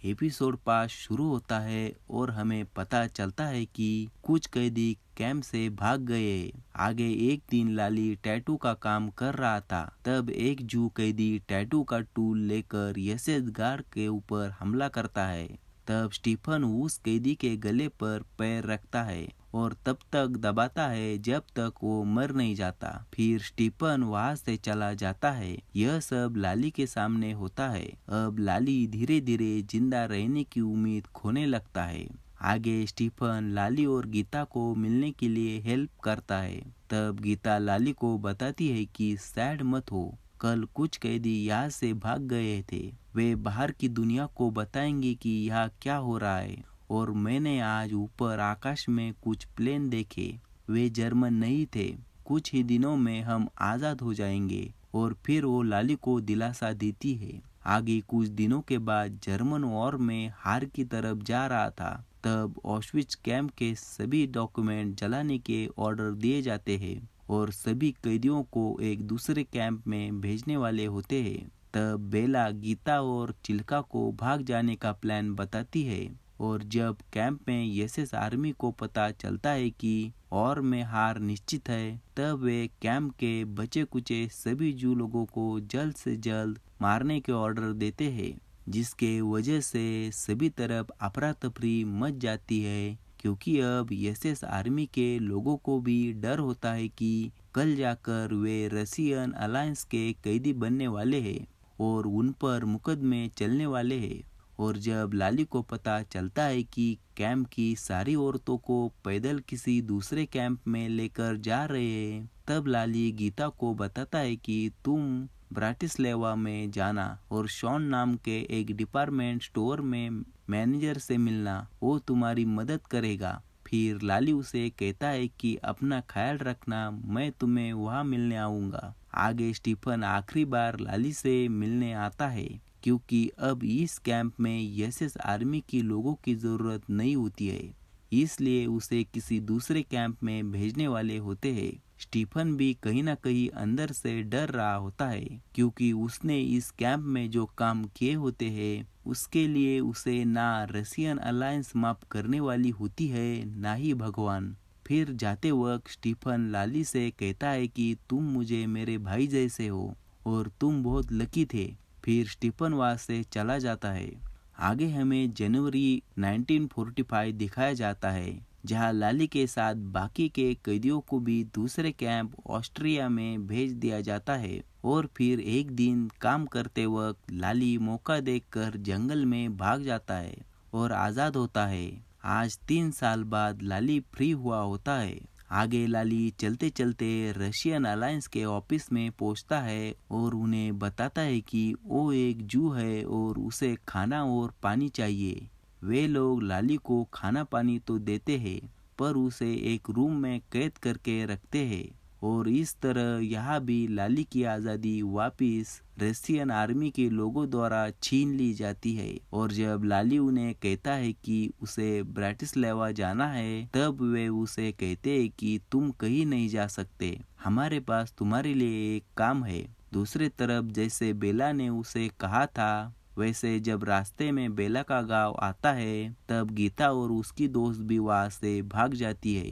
Episode 5 शुरू होता है और हमें पता चलता है कि कुछ कैदी कैंप से भाग गए। आगे एक दिन लाली टैटू का काम कर रहा था, तब एक जू कैदी टैटू का टूल लेकर यसेस गार्ड के ऊपर हमला करता है। तब स्टीफन उस कैदी के गले पर पैर रखता है और तब तक दबाता है जब तक वो मर नहीं जाता। फिर स्टीफन वहां से चला जाता है। यह सब लाली के सामने होता है। अब लाली धीरे धीरे जिंदा रहने की उम्मीद खोने लगता है। आगे स्टीफन लाली और गीता को मिलने के लिए हेल्प करता है। तब गीता लाली को बताती है कि सैड मत हो, कल कुछ कैदी यहाँ से भाग गए थे। वे बाहर की दुनिया को बताएंगे कि यहाँ क्या हो रहा है। और मैंने आज ऊपर आकाश में कुछ प्लेन देखे, वे जर्मन नहीं थे। कुछ ही दिनों में हम आज़ाद हो जाएंगे। और फिर वो लाली को दिलासा देती है। आगे कुछ दिनों के बाद जर्मन वॉर में हार की तरफ जा रहा था। तब ऑश्विट्ज कैंप के सभी डॉक्यूमेंट जलाने के ऑर्डर दिए जाते हैं और सभी कैदियों को एक दूसरे कैंप में भेजने वाले होते हैं। तब बेला गीता और चिल्का को भाग जाने का प्लान बताती है। और जब कैंप में एसएस आर्मी को पता चलता है कि और में हार निश्चित है, तब वे कैंप के बचे कुचे सभी जू लोगों को जल्द से जल्द मारने के ऑर्डर देते हैं, जिसके वजह से सभी तरफ अफरा तफरी मच जाती है। क्योंकि अब एसएस आर्मी के लोगों को भी डर होता है कि कल जाकर वे रशियन अलायंस के कैदी बनने वाले हैं और उन पर मुकदमे चलने वाले हैं। और जब लाली को पता चलता है कि कैंप की सारी औरतों को पैदल किसी दूसरे कैंप में लेकर जा रहे हैं, तब लाली गीता को बताता है कि तुम ब्राटिस्लावा में जाना और शॉन नाम के एक डिपार्टमेंट स्टोर में मैनेजर से मिलना, वो तुम्हारी मदद करेगा। फिर लाली उसे कहता है कि अपना ख्याल रखना, मैं तुम्हें वहाँ मिलने आऊँगा। आगे स्टीफन आखिरी बार लाली से मिलने आता है, क्योंकि अब इस कैंप में एसएस आर्मी की लोगों की ज़रूरत नहीं होती है, इसलिए उसे किसी दूसरे कैंप में भेजने वाले होते हैं। स्टीफन भी कहीं ना कहीं अंदर से डर रहा होता है, क्योंकि उसने इस कैंप में जो काम किए होते हैं उसके लिए उसे ना रशियन अलायंस माफ करने वाली होती है, ना ही भगवान। फिर जाते वक्त स्टीफन लाली से कहता है कि तुम मुझे मेरे भाई जैसे हो और तुम बहुत लकी थे। फिर स्टीफन वहां से चला जाता है। आगे हमें जनवरी 1945 दिखाया जाता है, जहां लाली के साथ बाकी के कैदियों को भी दूसरे कैंप ऑस्ट्रिया में भेज दिया जाता है। और फिर एक दिन काम करते वक्त लाली मौका देखकर जंगल में भाग जाता है और आज़ाद होता है। आज 3 साल बाद लाली फ्री हुआ होता है। आगे लाली चलते चलते रशियन अलायंस के ऑफिस में पहुंचता है और उन्हें बताता है कि वो एक जू है और उसे खाना और पानी चाहिए। वे लोग लाली को खाना पानी तो देते हैं, पर उसे एक रूम में कैद करके रखते हैं। और इस तरह यहाँ भी लाली की आज़ादी वापिस रशियन आर्मी के लोगों द्वारा छीन ली जाती है। और जब लाली उन्हें कहता है कि उसे ब्राटिस्लावा जाना है, तब वे उसे कहते हैं कि तुम कहीं नहीं जा सकते, हमारे पास तुम्हारे लिए एक काम है। दूसरी तरफ जैसे बेला ने उसे कहा था, वैसे जब रास्ते में बेला का गांव आता है, तब गीता और उसकी दोस्त भी वहां से भाग जाती है।